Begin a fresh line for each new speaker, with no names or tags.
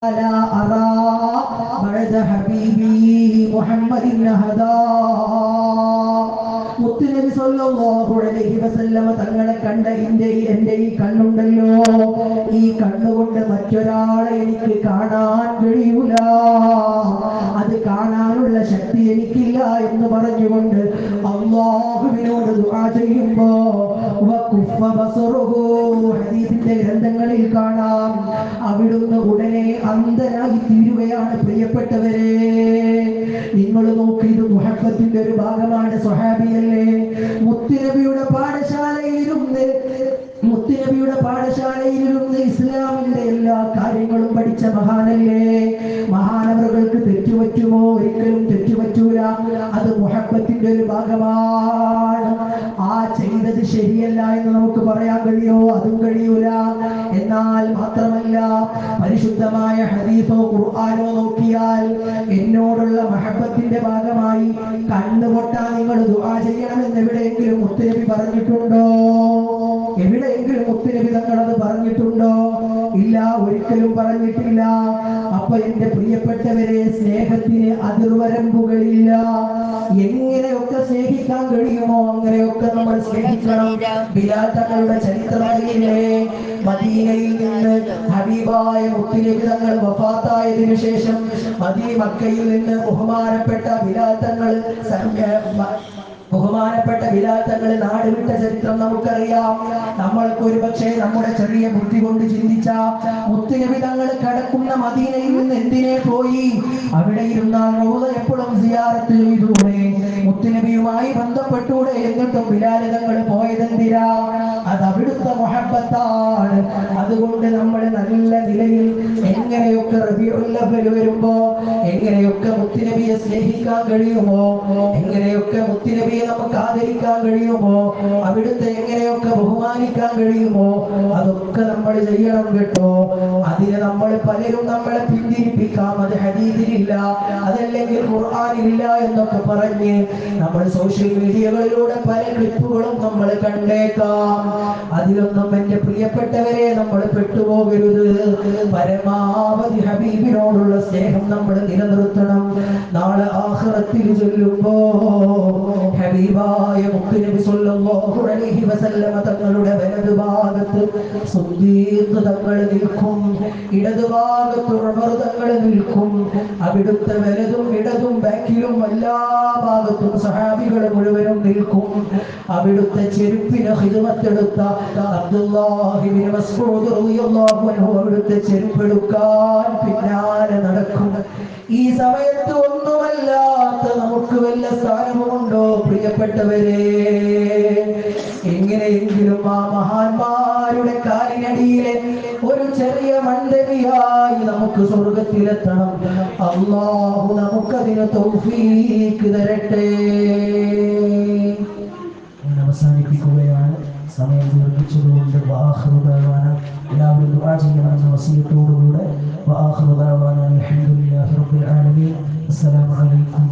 لا أرى بعد حبيبي محمد هدى മുത്തുനബി സല്ലല്ലാഹു അലൈഹി വസല്ലമ തങ്ങളെ കണ്ട എൻ്റെ ഈ കണ്ണുണ്ടല്ലോ, ഈ കണ്ണുകൊണ്ട് മറ്റൊരാളെ എനിക്ക് കാണാൻ കഴിയൂല, അത് കാണാനുള്ള ശക്തി എനിക്കില്ല എന്ന് പറഞ്ഞുകൊണ്ട് അല്ലാഹുവിനോട് ദുആ ചെയ്യുമ്പോ വഖുഫ ബസറുഹു ഹദീസിന്റെ ഗ്രന്ഥങ്ങളിൽ കാണാം, അവിടുന്ന് ഉടനെ അന്ധനായി തീരുകയാണ്. പ്രിയപ്പെട്ടവരെ, നിങ്ങൾ നോക്കി, ഇത് മുഹബ്ബത്തിന്റെ ഒരു ഭാഗമാണ്. സ്വഹാബിയല്ലേ, മുത്തുനബിയുടെ പാഠശാലയിലിരുന്ന് ഇസ്ലാമിന്റെ എല്ലാ കാര്യങ്ങളും പഠിച്ച മഹാനല്ലേ. മഹാനവറുകൾക്ക് തെറ്റുപറ്റുമോ? ഒരിക്കലും തെറ്റുപറ്റൂല. അത് മുഹബ്ബത്തിന്റെ ഒരു ഭാഗമാണ്. ആ ചെയ്തത് ശരിയല്ല എന്ന് നമുക്ക് പറയാൻ കഴിയോ? അതും കഴിയൂല. എന്നാൽ മാത്രമല്ല, പരിശുദ്ധമായ ഹദീസോ ഖുർആനോ നോക്കിയാൽ എന്നോടുള്ള മുഹബ്ബത്തിന്റെ ഭാഗമായി കണ്ണുപൊട്ടാൻ നിങ്ങൾ ദുആ ചെയ്യണമെന്ന് എവിടെയെങ്കിലും മുത്തുനബി പറഞ്ഞിട്ടുണ്ടോ? എവിടെയെങ്കിലും മുത്തുനബി തങ്ങളത് പറഞ്ഞിട്ടുണ്ടോ? ഇല്ല, ഒരിക്കലും പറഞ്ഞിട്ടില്ല. അപ്പൊ എന്റെ പ്രിയപ്പെട്ടവരെ, സ്നേഹത്തിന് അതിർവരമ്പുകളില്ല. എങ്ങനെയൊക്കെ സ്നേഹിക്കാൻ കഴിയുമോ അങ്ങനെയൊക്കെ നമ്മൾ സ്നേഹിക്കണം. ബിലാൽ തങ്ങളുടെ ചരിത്രമറിയില്ലേ? മദീനയിൽ നിന്ന് ഹബീബായ മുത്തുനബി തങ്ങൾ വഫാത്തായതിനു ശേഷം മക്കയിൽ നിന്ന് ബഹുമാനപ്പെട്ട ബിലാൽ തങ്ങൾ നാട് വിട്ട ചരിത്രം നമുക്കറിയാം. നമ്മൾക്ക് ഒരു പക്ഷേ നമ്മുടെ ചെറിയ ബുദ്ധി കൊണ്ട് ചിന്തിച്ച മുത്തുനബി തങ്ങൾ കിടക്കുന്ന മദീനയിൽ നിന്ന് എന്തിനെ പോയി? അവിടെ ഇരുന്നാൽ റൗള എപ്പോഴും സിയാറത്ത് ചെയ്തൂടെ, മുത്തുനബിയുമായി ബന്ധപ്പെട്ടൂടെ? എന്നിട്ടും ബിലാൽ തങ്ങൾ പോയതെന്തിനാ? അത് അവിടുത്തെ മുഹബ്ബത്താണ്. അതുകൊണ്ട് നമ്മൾ നല്ല നിലയിൽ എങ്ങനെയൊക്കെ റബീഉൽ അവ്വൽ വരുമ്പോ എങ്ങനെയൊക്കെ മുത്തുനബിയെ സ്നേഹിക്കാൻ കഴിയുമോ, എങ്ങനെയൊക്കെ മുത്തുനബിയെ നമുക്ക് ആദരിക്കാൻ കഴിയുമോ, അവിടുത്തെ എങ്ങനെയൊക്കെ ബഹുമാനിക്കാൻ കഴിയുമോ, അതൊക്കെ നമ്മൾ ചെയ്യണം കേട്ടോ. അതിന് നമ്മൾ പലരും നമ്മളെ പിന്തിരിപ്പിക്കാം. അത് ഹദീസിലില്ല, അതല്ലെങ്കിൽ ഖുർആനിലില്ല എന്നൊക്കെ പറഞ്ഞ് നമ്മൾ സോഷ്യൽ മീഡിയകളിലൂടെ പല ക്ലിപ്പുകളും നമ്മൾ കണ്ടേക്കാം. അതിലൊന്നും എന്റെ പ്രിയപ്പെട്ടവരെ നമ്മൾ പെട്ടുപോകരുത്. പരമാവധി ഹബീബിനോടുള്ള സ്നേഹം നമ്മൾ നിലനിർത്തണം. നാളെ ആഖിറത്തിൽ ചൊല്ലുമ്പോ ഹബീബായ മുത്തുനബി സല്ലല്ലാഹു അലൈഹി വസല്ലമ തങ്ങളുടെ വലതുഭാഗത്ത് സിദ്ദീഖ് തങ്ങൾ നിൽക്കും, ഇടതുഭാഗത്ത് ഉമർ തങ്ങൾ നിൽക്കും. അവിടുത്തെ വലതും ഇടതും ബാക്കിലും എല്ലാ ഭാഗത്തും സഹാബികൾ മുഴുവനും നിൽക്കും. അവിടുത്തെ ചെരുപ്പിന് ഖിദ്മത്തെടുത്ത അബ്ദുല്ലാഹി ഇബ്നു മസ്ഊദ് റളിയല്ലാഹു അൻഹു അവിടുത്തെ ചെരുപ്പെടുക്കാൻ പിന്നാലെ നടക്കും. ഈ സമയത്ത് ഒന്നുമല്ലാത്ത നമുക്ക് വല്ല സ്ഥാനമുണ്ടോ? പ്രിയപ്പെട്ടവരെ, എങ്ങനെയെങ്കിലും ആ മഹാന്മാരുടെ കാലിനടിയിലെ ഒരു ചെറിയ മണ്ഡലിയായി നമുക്ക് സ്വർഗത്തിലെത്തണം. അല്ലാഹു നമുക്കതിന് തൗഫീഖ് തരട്ടെ. അവസാനിപ്പിക്കുകയാണ്. സമയം ദീർഘിച്ചതുകൊണ്ട് എല്ലാവരും ദുആ ചെയ്യണമെന്ന വസിയത്തോടുകൂടെ അൽഹംദുലില്ലാഹി റബ്ബിൽ ആലമീൻ. അസ്സലാമു അലൈക്കും.